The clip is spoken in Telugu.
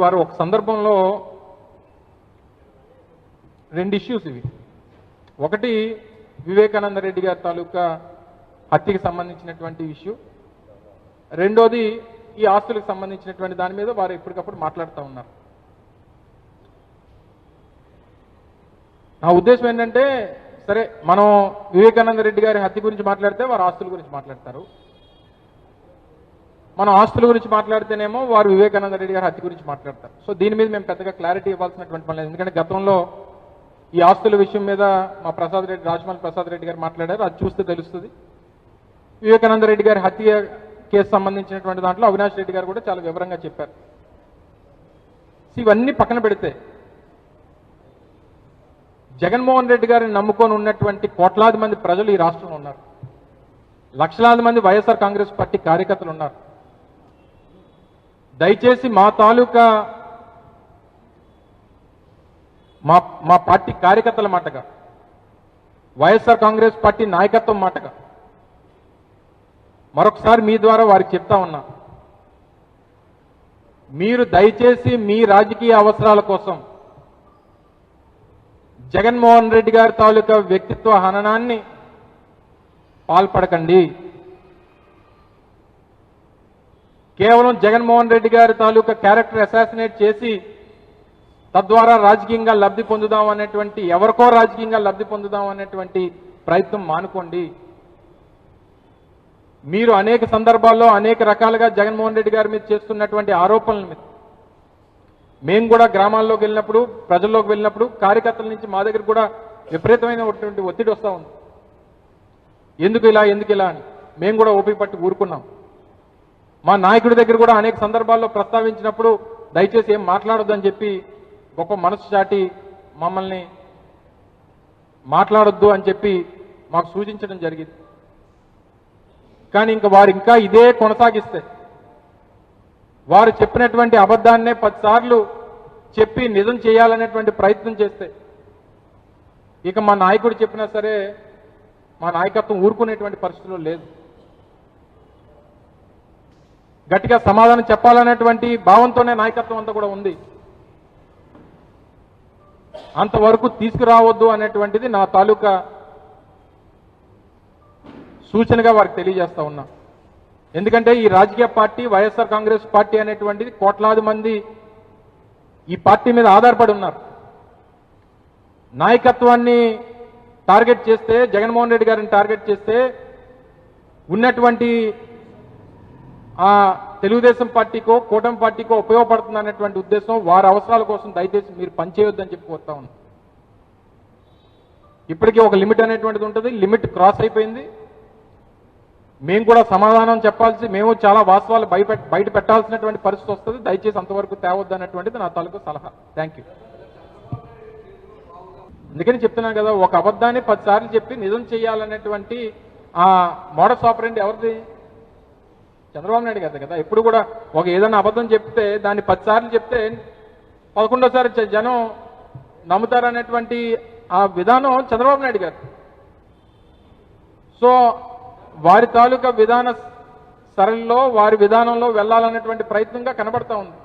వారు ఒక సందర్భంలో రెండు ఇష్యూస్ ఇవి. ఒకటి వివేకానంద రెడ్డి గారి తాలూకా హత్యకి సంబంధించినటువంటి ఇష్యూ, రెండోది ఈ ఆస్తులకు సంబంధించినటువంటి దాని మీద వారు ఎప్పటికప్పుడు మాట్లాడుతూ ఉన్నారు. నా ఉద్దేశం ఏంటంటే, సరే మనం వివేకానంద రెడ్డి గారి హత్య గురించి మాట్లాడితే వారు ఆస్తుల గురించి మాట్లాడతారు, మనం ఆస్తుల గురించి మాట్లాడితేనేమో వారు వివేకానంద రెడ్డి గారి హత్య గురించి మాట్లాడతారు. సో దీని మీద మేము పెద్దగా క్లారిటీ ఇవ్వాల్సినటువంటి పని లేదు. ఎందుకంటే గతంలో ఈ ఆస్తుల విషయం మీద మా రాజమౌళి ప్రసాద్ రెడ్డి గారు మాట్లాడారు, అది చూస్తే తెలుస్తుంది. వివేకానంద రెడ్డి గారి హత్య కేసు సంబంధించినటువంటి దాంట్లో అవినాష్ రెడ్డి గారు కూడా చాలా వివరంగా చెప్పారు. ఇవన్నీ పక్కన పెడితే జగన్మోహన్ రెడ్డి గారిని నమ్ముకొని ఉన్నటువంటి కోట్లాది మంది ప్రజలు ఈ రాష్ట్రంలో ఉన్నారు. లక్షలాది మంది వైఎస్ఆర్ కాంగ్రెస్ పార్టీ కార్యకర్తలు ఉన్నారు. దయచేసి మా తాలూకా మా పార్టీ కార్యకర్తల మాటగా, వైఎస్ఆర్ కాంగ్రెస్ పార్టీ నాయకత్వం మాటగా మరొకసారి మీ ద్వారా వారికి చెప్తా ఉన్నా, మీరు దయచేసి మీ రాజకీయ అవసరాల కోసం జగన్మోహన్ రెడ్డి గారి తాలూకా వ్యక్తిత్వ హననాన్ని పాల్పడకండి. కేవలం జగన్మోహన్ రెడ్డి గారి తాలూకా క్యారెక్టర్ అసాసినేట్ చేసి తద్వారా రాజకీయంగా లబ్ధి పొందుదాం అనేటువంటి, ఎవరికో రాజకీయంగా లబ్ధి పొందుదాం అనేటువంటి ప్రయత్నం మానుకోండి. మీరు అనేక సందర్భాల్లో అనేక రకాలుగా జగన్మోహన్ రెడ్డి గారి మీద చేస్తున్నటువంటి ఆరోపణల మీద మేము కూడా గ్రామాల్లోకి వెళ్ళినప్పుడు, ప్రజల్లోకి వెళ్ళినప్పుడు కార్యకర్తల నుంచి మా దగ్గర కూడా విపరీతమైనటువంటి ఒత్తిడి వస్తూ ఉంది. ఎందుకు ఇలా అని మేము కూడా ఓపిక పట్టి ఊరుకున్నాం. మా నాయకుడి దగ్గర కూడా అనేక సందర్భాల్లో ప్రస్తావించినప్పుడు దయచేసి ఏం మాట్లాడొద్దని చెప్పి గొప్ప మనసు చాటి మమ్మల్ని మాట్లాడొద్దు అని చెప్పి మాకు సూచించడం జరిగింది. కానీ వారు ఇంకా ఇదే కొనసాగిస్తే, వారు చెప్పినటువంటి అబద్ధాన్నే 10 సార్లు చెప్పి నిజం చేయాలనేటువంటి ప్రయత్నం చేస్తే ఇక మా నాయకుడు చెప్పినా సరే మా నాయకత్వం ఊరుకునేటువంటి పరిస్థితుల్లో లేదు. గట్టిగా సమాధానం చెప్పాలనేటువంటి భావంతోనే నాయకత్వం అంతా కూడా ఉంది. అంతవరకు తీసుకురావద్దు అనేటువంటిది నా తాలూకా సూచనగా వారికి తెలియజేస్తా ఉన్నా. ఎందుకంటే ఈ రాజకీయ పార్టీ వైఎస్ఆర్ కాంగ్రెస్ పార్టీ అనేటువంటిది కోట్లాది మంది ఈ పార్టీ మీద ఆధారపడి ఉన్నారు. నాయకత్వాన్ని టార్గెట్ చేస్తే, జగన్మోహన్ రెడ్డి గారిని టార్గెట్ చేస్తే ఉన్నటువంటి ఆ తెలుగుదేశం పార్టీకో కూటమి పార్టీకో ఉపయోగపడుతుంది అనేటువంటి ఉద్దేశం, వారి అవసరాల కోసం దయచేసి మీరు పనిచేయొద్దని చెప్పి కోరుతా ఉన్నాం. ఇప్పటికీ ఒక లిమిట్ అనేటువంటిది ఉంటుంది, లిమిట్ క్రాస్ అయిపోయింది. మేము కూడా సమాధానం చెప్పాల్సి, మేము చాలా వాస్తవాలు బయట పెట్టాల్సినటువంటి పరిస్థితి వస్తుంది. దయచేసి అంతవరకు తేవద్దు అనేటువంటిది నా తాలూకు సలహా. Thank you. అందుకని చెప్తున్నాను కదా, ఒక అబద్ధాన్ని 10 సార్లు చెప్పి నిజం చేయాలనేటువంటి ఆ మోడస్ ఆపరెండి ఎవరిది? చంద్రబాబు నాయుడు గారు కదా. ఎప్పుడు కూడా ఒక ఏదైనా అబద్ధం చెప్తే దాన్ని 10 సార్లు చెప్తే 11వ సారి జనం నమ్ముతారనేటువంటి ఆ విధానం చంద్రబాబు నాయుడు గారు. సో వారి తాలూకా విధాన సరళిలో, వారి విధానంలో వెళ్లాలనేటువంటి ప్రయత్నంగా కనబడతా ఉంది.